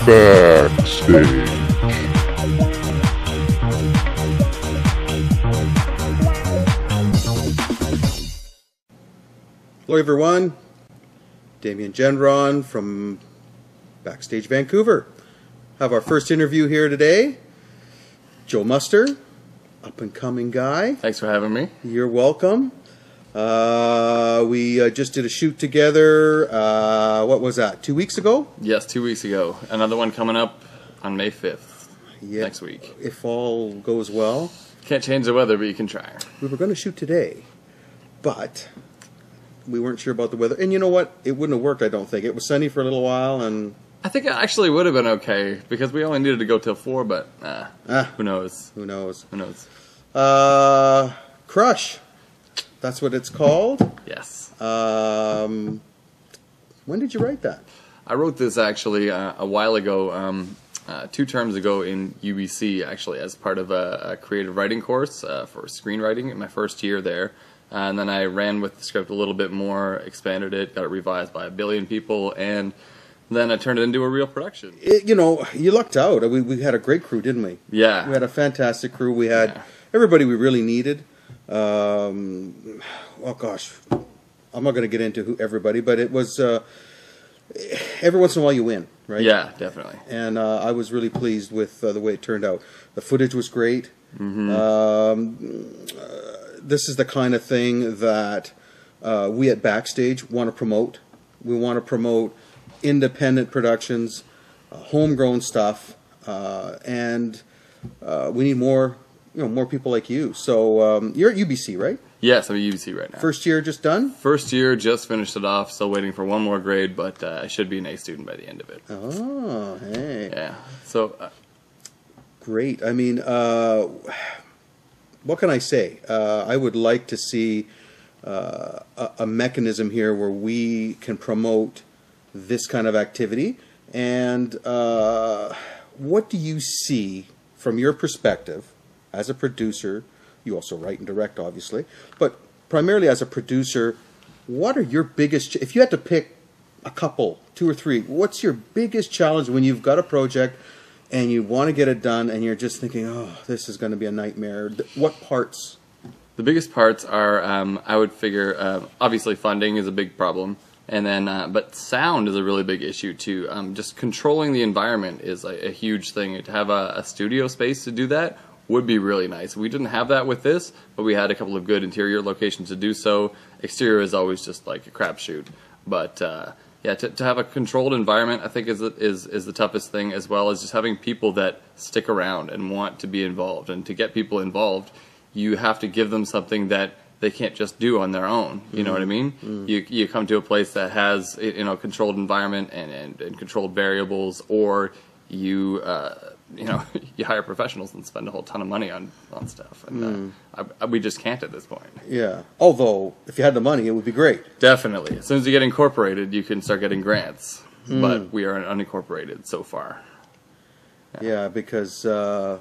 BackStage. Hello everyone, Damien Gendron from BackStage Vancouver. Have our first interview here today. Joe Muster, up and coming guy. Thanks for having me. You're welcome. We just did a shoot together, what was that, 2 weeks ago? Yes, 2 weeks ago. Another one coming up on May 5th, next week. If all goes well. Can't change the weather, but you can try. We were going to shoot today, but we weren't sure about the weather. And you know what? It wouldn't have worked, I don't think. It was sunny for a little while, and I think it actually would have been okay, because we only needed to go till 4, but who knows? who knows? Who knows? Crush. That's what it's called. Yes. When did you write that? I wrote this actually a while ago, 2 terms ago in UBC, actually, as part of a creative writing course for screenwriting in my first year there. And then I ran with the script a little bit more, expanded it, got it revised by 1 billion people, and then I turned it into a real production. You know, you lucked out. We had a great crew, didn't we? Yeah. We had a fantastic crew. We had everybody we really needed. Oh gosh, I'm not going to get into who everybody, but it was every once in a while you win, right? Yeah, definitely. And I was really pleased with the way it turned out. The footage was great. This is the kind of thing that we at BackStage want to promote. We want to promote independent productions, homegrown stuff, and we need more. More people like you. So you're at UBC, right? Yes, I'm at UBC right now. First year just done? First year, just finished it off. Still waiting for one more grade, but I should be an A student by the end of it. Oh, hey. Yeah. So great. I mean, what can I say? I would like to see a mechanism here where we can promote this kind of activity. And what do you see from your perspective as a producer? You also write and direct, obviously, but primarily as a producer, what are your biggest, if you had to pick a couple, 2 or 3, what's your biggest challenge when you've got a project and you want to get it done and you're just thinking, oh, this is going to be a nightmare? What parts? The biggest parts are, I would figure, obviously funding is a big problem, and then, but sound is a really big issue too. Just controlling the environment is a huge thing. To have a studio space to do that would be really nice. We didn't have that with this, but we had a couple of good interior locations to do so. Exterior is always just like a crapshoot. But yeah, to have a controlled environment, I think is the toughest thing, as well as just having people that stick around and want to be involved. And to get people involved, you have to give them something that they can't just do on their own. You know what I mean? You come to a place that has controlled environment and controlled variables, or you you hire professionals and spend a whole ton of money on stuff, and we just can't at this point. Yeah. Although, if you had the money, it would be great. Definitely. As soon as you get incorporated, you can start getting grants. But we are unincorporated so far. Yeah, because there's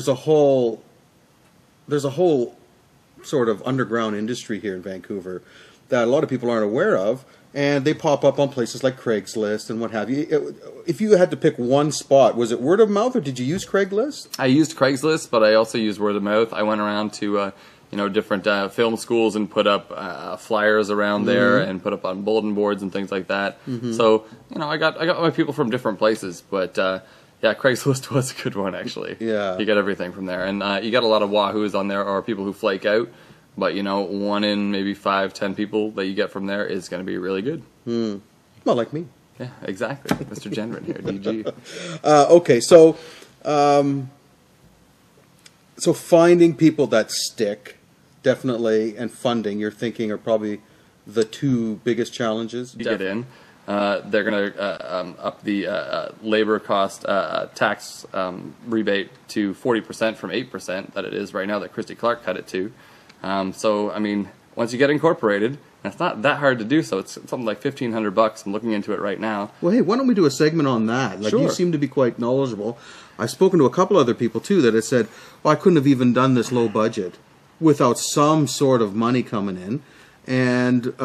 a whole sort of underground industry here in Vancouver that a lot of people aren't aware of. And they pop up on places like Craigslist and what have you. If you had to pick one spot, was it word of mouth or did you use Craigslist? I used Craigslist, but I also used word of mouth. I went around to different film schools and put up flyers around there and put up on bulletin boards and things like that. So I got my people from different places, but yeah, Craigslist was a good one actually. Yeah, you got everything from there, and you got a lot of wahoos on there, or people who flake out. But, 1 in maybe 5, 10 people that you get from there is going to be really good. Well, like me. Yeah, exactly. Mr. Gendron here, DG. Okay, so finding people that stick, definitely, and funding, you're thinking, are probably the 2 biggest challenges. You get in. They're going to up the labor cost tax rebate to 40% from 8% that it is right now, that Christy Clark cut it to. So, I mean, once you get incorporated, and it's not that hard to do so. It's something like $1,500. I'm looking into it right now. Well, hey, why don't we do a segment on that? Like, sure. You seem to be quite knowledgeable. I've spoken to a couple other people, too, that have said, well, I couldn't have even done this low budget without some sort of money coming in. And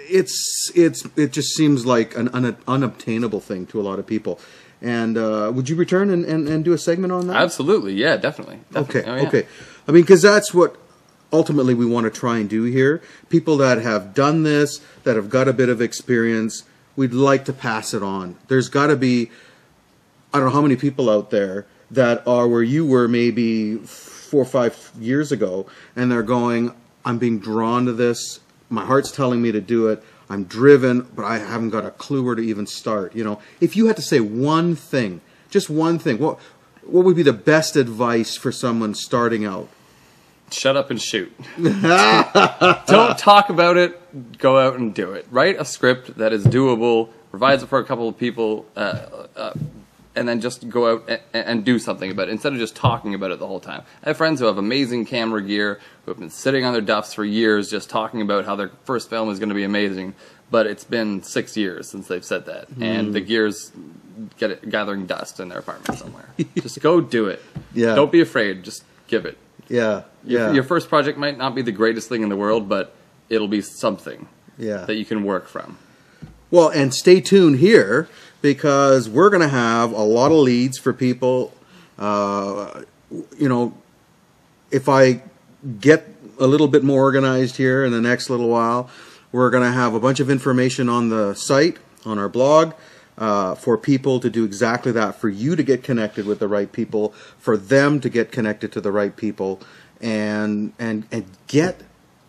it just seems like an unobtainable thing to a lot of people. And would you return and do a segment on that? Absolutely, yeah, definitely. Okay, Oh, yeah. okay. I mean, because that's what ultimately we want to try and do here. People that have done this, that have got a bit of experience, we'd like to pass it on. There's got to be, I don't know how many people out there that are where you were maybe 4 or 5 years ago, and they're going, I'm being drawn to this, my heart's telling me to do it, I'm driven, but I haven't got a clue where to even start. You know, if you had to say one thing, just one thing, what would be the best advice for someone starting out? Shut up and shoot. Don't talk about it. Go out and do it. Write a script that is doable. Revise it for a couple of people, and then just go out and do something about it instead of just talking about it the whole time. I have friends who have amazing camera gear who have been sitting on their duffs for years just talking about how their first film is going to be amazing, but it's been 6 years since they've said that, and the gear's gathering dust in their apartment somewhere. Just go do it. Yeah. Don't be afraid. Just give it. Yeah. Your first project might not be the greatest thing in the world, but it'll be something that you can work from. Well, and stay tuned here, because we're going to have a lot of leads for people. You know, if I get a little bit more organized here in the next little while, we're going to have a bunch of information on the site, on our blog, for people to do exactly that, for you to get connected with the right people, for them to get connected to the right people, and get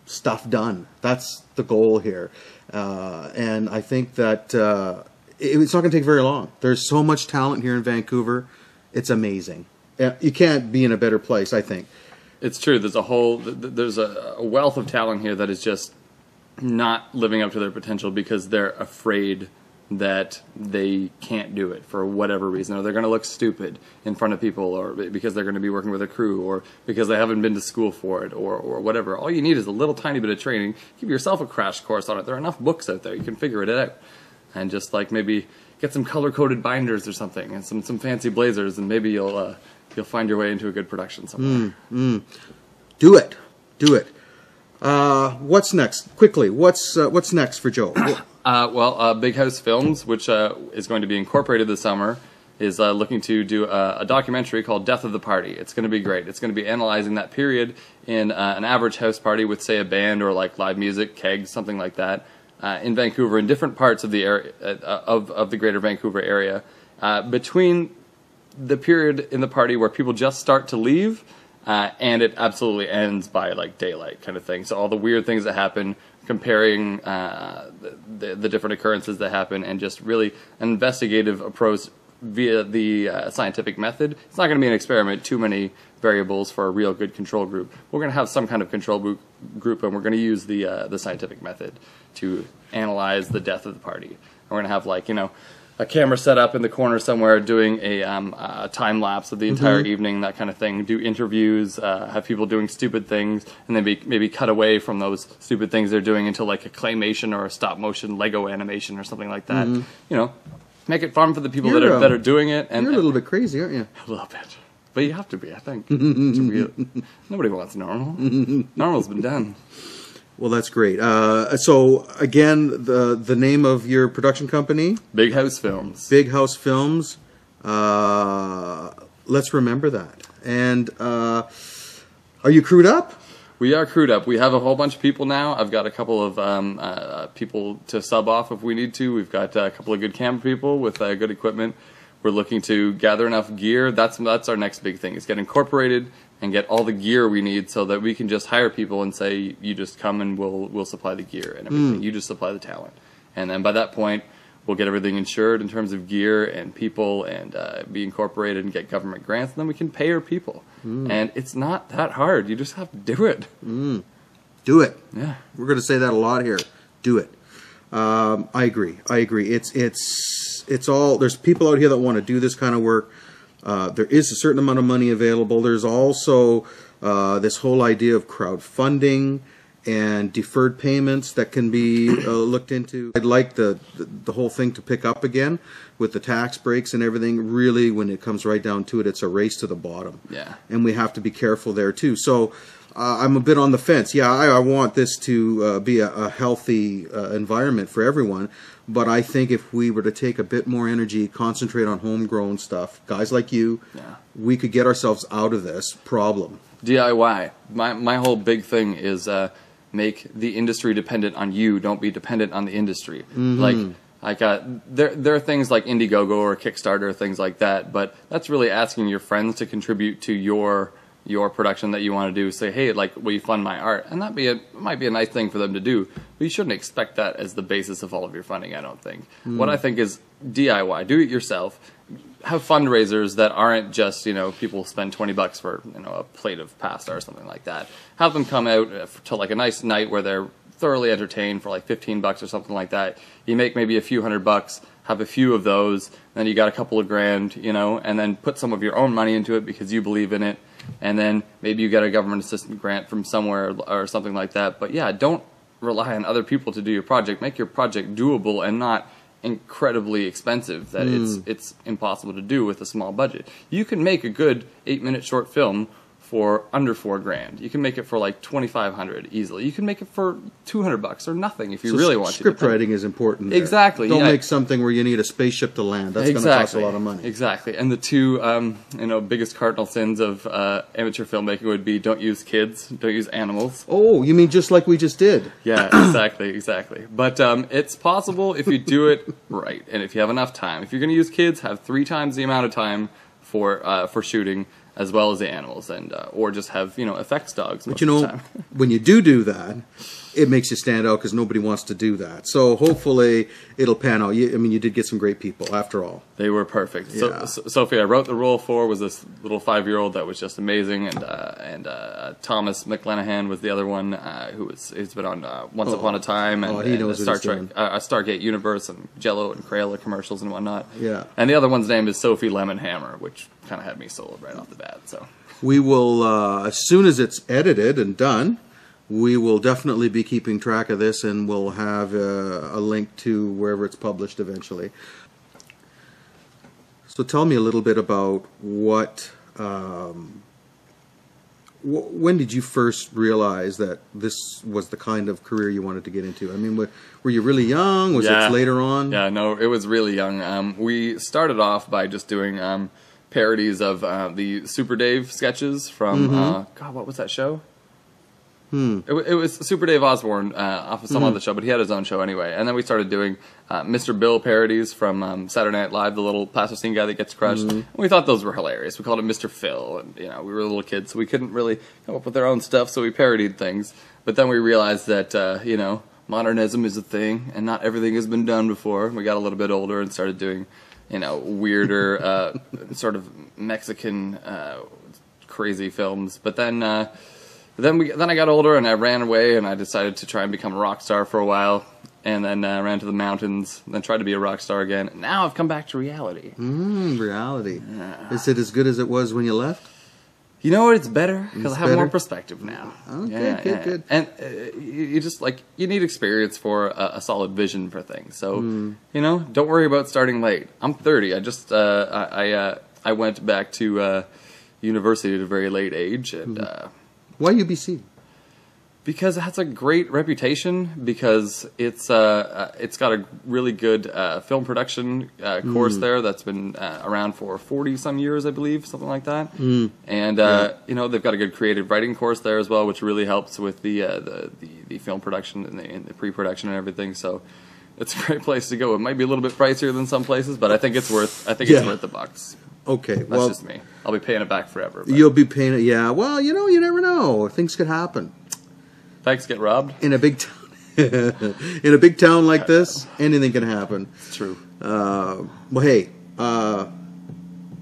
stuff done. That's the goal here. And I think that it's not going to take very long. There's so much talent here in Vancouver. It's amazing. You can't be in a better place, I think. It's true. There's a wealth of talent here that is just not living up to their potential because they're afraid that they can't do it for whatever reason, or they're going to look stupid in front of people, or because they're going to be working with a crew, or because they haven't been to school for it, or whatever. All you need is a little tiny bit of training. Give yourself a crash course on it. There are enough books out there. You can figure it out. And just like maybe get some color-coded binders or something, and some fancy blazers, and maybe you'll find your way into a good production somewhere. Do it. Do it. What's next? Quickly, what's next for Joe? Big House Films, which is going to be incorporated this summer, is looking to do a documentary called Death of the Party. It's going to be great. It's going to be analyzing that period in an average house party with, say, a band or like live music, kegs, something like that, in Vancouver, in different parts of the area of the greater Vancouver area, between the period in the party where people just start to leave and it absolutely ends by like daylight kind of thing. So all the weird things that happen, comparing the different occurrences that happen, and just really an investigative approach via the scientific method. It's not going to be an experiment, too many variables for a real good control group. We're going to have some kind of control group, and we're going to use the scientific method to analyze the death of the party. And we're going to have, like, you know, a camera set up in the corner somewhere doing a time lapse of the entire evening, that kind of thing. Do interviews, have people doing stupid things, and then maybe cut away from those stupid things they're doing into like a claymation or a stop motion Lego animation or something like that. You know, make it fun for the people that are doing it. And you're a little bit crazy, aren't you? A little bit, but you have to be. I think nobody wants normal. Normal's been done. Well, that's great. So, again, the name of your production company? Big House Films. Big House Films. Let's remember that. And are you crewed up? We are crewed up. We have a whole bunch of people now. I've got a couple of people to sub off if we need to. We've got a couple of good camera people with good equipment. We're looking to gather enough gear. That's our next big thing, is get incorporated and get all the gear we need so that we can just hire people and say, you just come and we'll supply the gear and everything. You just supply the talent. And then by that point, we'll get everything insured in terms of gear and people, and be incorporated and get government grants, and then we can pay our people. And it's not that hard. You just have to do it. Do it. Yeah. We're going to say that a lot here. Do it. I agree. It's all, there's people out here that want to do this kind of work. There is a certain amount of money available. There's also this whole idea of crowdfunding and deferred payments that can be looked into. I'd like the whole thing to pick up again with the tax breaks and everything. Really, when it comes right down to it, it's a race to the bottom. Yeah. And we have to be careful there too. So I'm a bit on the fence. Yeah, I want this to be a healthy environment for everyone. But I think if we were to take a bit more energy, concentrate on homegrown stuff, guys like you, we could get ourselves out of this problem. DIY. My whole big thing is make the industry dependent on you. Don't be dependent on the industry. There are things like Indiegogo or Kickstarter, things like that, but that's really asking your friends to contribute to your production that you want to do. Say, hey, like, will you fund my art? And might be a nice thing for them to do, but you shouldn't expect that as the basis of all of your funding, I don't think. What I think is DIY, do it yourself. Have fundraisers that aren't just, people spend $20 for, a plate of pasta or something like that. Have them come out to like a nice night where they're thoroughly entertained for like $15 or something like that. You make maybe a few $100, have a few of those, then you got a couple of grand, and then put some of your own money into it because you believe in it, and then maybe you get a government assistance grant from somewhere or something like that. But yeah, don't rely on other people to do your project. Make your project doable and not incredibly expensive that it's impossible to do with a small budget. You can make a good 8-minute short film for under $4,000. You can make it for like $2,500 easily. You can make it for $200 or nothing if you really want to. Script writing is important there. Exactly. Don't make something where you need a spaceship to land. That's going to cost a lot of money. Exactly. And the two biggest cardinal sins of amateur filmmaking would be don't use kids, don't use animals. Oh, you mean just like we just did? Yeah, exactly. But it's possible if you do it right and if you have enough time. If you're going to use kids, have 3 times the amount of time for shooting as well as the animals, and or just have effects dogs. But when you do that, it makes you stand out because nobody wants to do that. So hopefully it'll pan out. You did get some great people after all. They were perfect. Yeah. So Sophie, I wrote the role for was this little 5-year-old that was just amazing, and Thomas McLenahan was the other one who's been on Once Upon a Time and he knows Star Trek, Stargate Universe and Jello and Crayola commercials and whatnot. Yeah. And the other one's name is Sophie Lemonhammer, which kind of had me sold right off the bat. So we will, as soon as it's edited and done, we will definitely be keeping track of this, and we'll have a link to wherever it's published eventually. So tell me a little bit about when did you first realize that this was the kind of career you wanted to get into? Were you really young? Was it later on? Yeah, no, it was really young. We started off by just doing parodies of the Super Dave sketches from, God, what was that show? It was Super Dave Osborne off of some other show, but he had his own show anyway. And then we started doing Mr. Bill parodies from Saturday Night Live, the little plasticine guy that gets crushed. And we thought those were hilarious. We called it Mr. Phil, and we were little kids, so we couldn't really come up with our own stuff, so we parodied things. But then we realized that modernism is a thing, and not everything has been done before. We got a little bit older and started doing weirder sort of Mexican crazy films. But then I got older and I ran away and I decided to try and become a rock star for a while, and then ran to the mountains, then tried to be a rock star again. Now I've come back to reality. Reality. Is it as good as it was when you left? You know what? It's better because I have more perspective now. Okay, good. And you just you need experience for a solid vision for things. So don't worry about starting late. I'm 30. I just I went back to university at a very late age, and why UBC? Because it has a great reputation. Because it's got a really good film production course there that's been around for 40-some years, I believe, something like that. And they've got a good creative writing course there as well, which really helps with the film production and the pre-production and everything. So it's a great place to go. It might be a little bit pricier than some places, but I think it's worth. It's worth the bucks. Okay, that's just me. I'll be paying it back forever. But. You'll be paying it, yeah. Well, you never know. Things could happen. Banks get robbed in a big town. In a big town like this, anything can happen. It's true. Well, hey,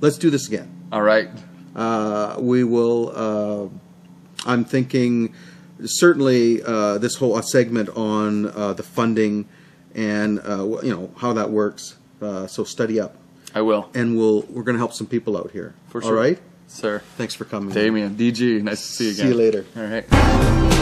let's do this again. All right. We will. I'm thinking certainly this whole segment on the funding and how that works. So study up. I will. And we're going to help some people out here. For sure. All right? Sir. Thanks for coming. Damien, DG, nice to see you again. See you later. All right.